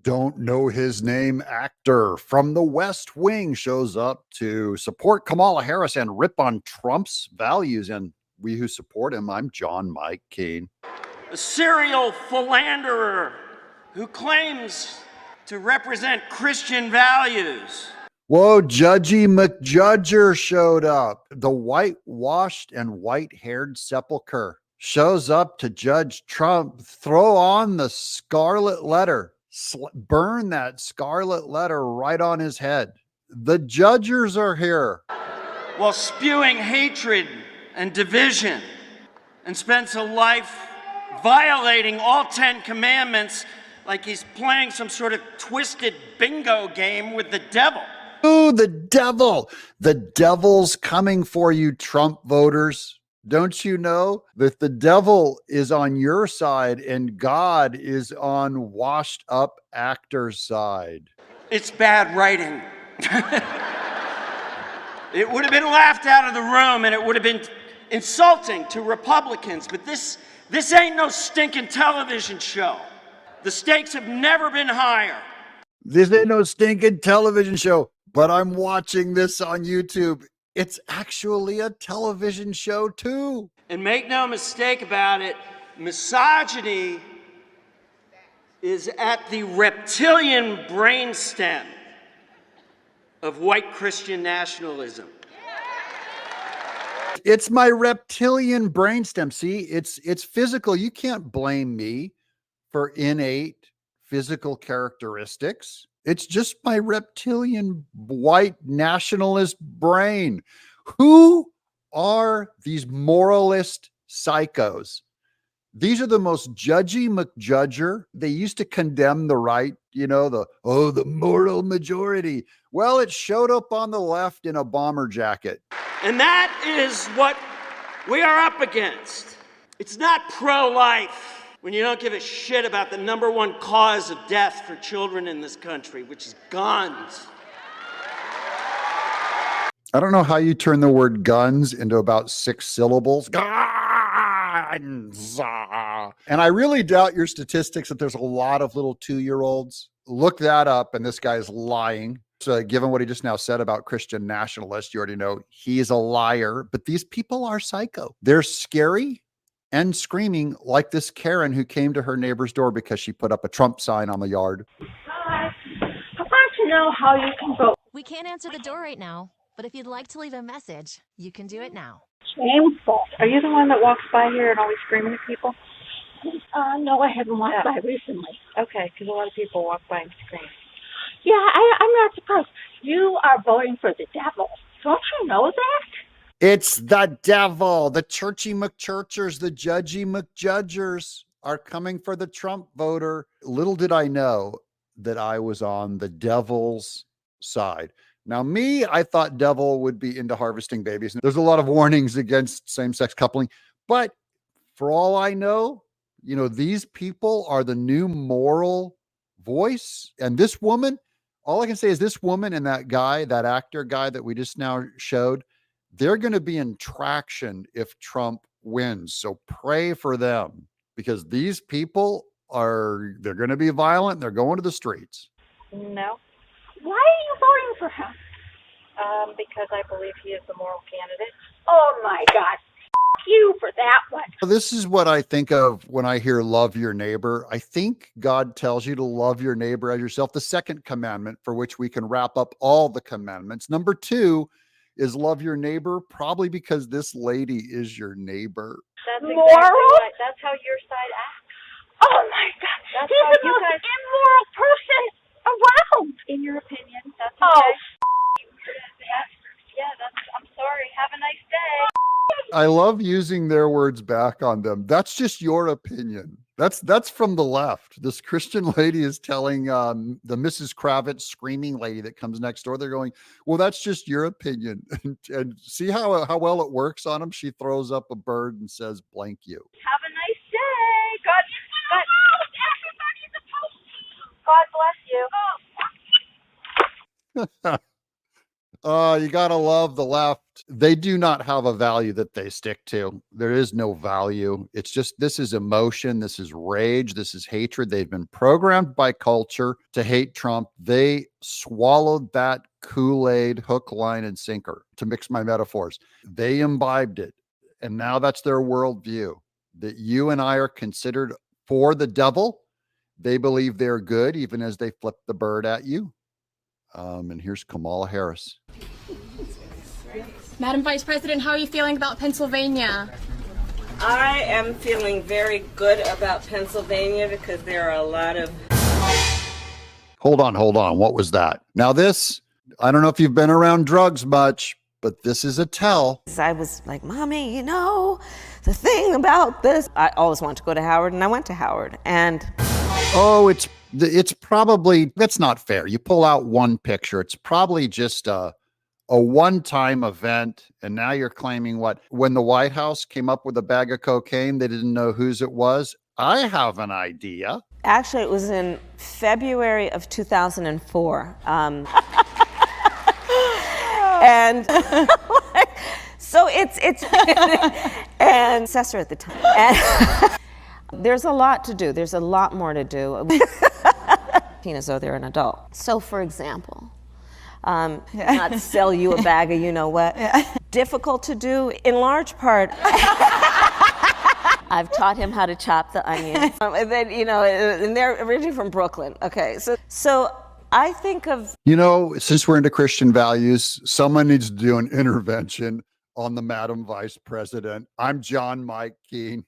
don't know his name actor from the West Wing shows up to support Kamala Harris and rip on Trump's values. And we who support him, I'm John Mike Keane. A serial philanderer who claims to represent Christian values. Whoa, Judgy McJudger showed up. The whitewashed and white-haired sepulcher shows up to judge Trump. Throw on the scarlet letter. Burn that scarlet letter right on his head. The judgers are here. While spewing hatred and division, and spends a life violating all 10 commandments like he's playing some sort of twisted bingo game with the devil. Ooh, the devil. The devil's coming for you, Trump voters. Don't you know that the devil is on your side and God is on washed up actor's side? It's bad writing. It would have been laughed out of the room and it would have been insulting to Republicans, but this ain't no stinking television show. The stakes have never been higher. This ain't no stinking television show, but I'm watching this on YouTube. It's actually a television show too. And make no mistake about it, misogyny is at the reptilian brainstem of white Christian nationalism. It's my reptilian brainstem. See, it's physical. You can't blame me for innate physical characteristics. It's just my reptilian white nationalist brain. Who are these moralist psychos? These are the most judgy McJudger. They used to condemn the right, the moral majority. Well, it showed up on the left in a bomber jacket. And that is what we are up against. It's not pro-life when you don't give a shit about the number one cause of death for children in this country, which is guns. I don't know how you turn the word guns into about 6 syllables. Guns. And I really doubt your statistics that there's a lot of little 2-year-olds. Look that up, and this guy's lying. So given what he just now said about Christian nationalists, you already know he's a liar. But these people are psycho. They're scary and screaming like this Karen who came to her neighbor's door because she put up a Trump sign on the yard. Hi. I want to know how you can vote. We can't answer the door right now, but if you'd like to leave a message, you can do it now. Shameful. Are you the one that walks by here and always screaming at people? No, I haven't walked by recently. Okay, because a lot of people walk by and scream. Yeah, I'm not surprised. You are voting for the devil. Don't you know that? It's the devil. The churchy McChurchers, the judgy McJudgers are coming for the Trump voter. Little did I know that I was on the devil's side. Now, I thought devil would be into harvesting babies. There's a lot of warnings against same-sex coupling, but for all I know, these people are the new moral voice. And this woman, all I can say is this woman and that guy, that actor guy that we just now showed, they're going to be in traction if Trump wins. So pray for them because these people they're going to be violent. They're going to the streets. No. Why are you voting for him? Because I believe he is the moral candidate. Oh, my God. You for that one. This is what I think of when I hear love your neighbor. I think God tells you to love your neighbor as yourself. The second commandment, for which we can wrap up all the commandments. Number 2 is love your neighbor, probably because this lady is your neighbor. That's exactly Moral? right. That's how your side acts. Oh, my God. That's He's how the you most guys- immoral person around. In your opinion, that's Oh, okay. I'm sorry. Have a nice day. I love using their words back on them. That's just your opinion. That's from the left. This Christian lady is telling the Mrs. Kravitz screaming lady that comes next door. They're going, well, that's just your opinion. And see how well it works on them. She throws up a bird and says, blank you. Have a nice day. God bless you. You got to love the left. They do not have a value that they stick to. There is no value. It's just, this is emotion. This is rage. This is hatred. They've been programmed by culture to hate Trump. They swallowed that Kool-Aid hook, line, and sinker, to mix my metaphors. They imbibed it. And now that's their worldview, that you and I are considered for the devil. They believe they're good, even as they flip the bird at you. And here's Kamala Harris. Madam Vice President, how are you feeling about Pennsylvania? I am feeling very good about Pennsylvania because there are a lot of... Hold on. What was that? Now this, I don't know if you've been around drugs much, but this is a tell. I was like, Mommy, you know, the thing about this, I always wanted to go to Howard, and I went to Howard, and... Oh, it's probably, that's not fair. You pull out one picture. It's probably just a one-time event. And now you're claiming what? When the White House came up with a bag of cocaine, they didn't know whose it was. I have an idea. Actually, it was in February of 2004. And so it's and assessor at the time. And there's a lot to do. There's a lot more to do. As though they're an adult. So, for example, not sell you a bag of you-know-what. Difficult to do, in large part. I've taught him how to chop the onions. And then, you know, and they're originally from Brooklyn. Okay, so I think of... You know, since we're into Christian values, someone needs to do an intervention on the Madam Vice President. I'm John Mike Keene.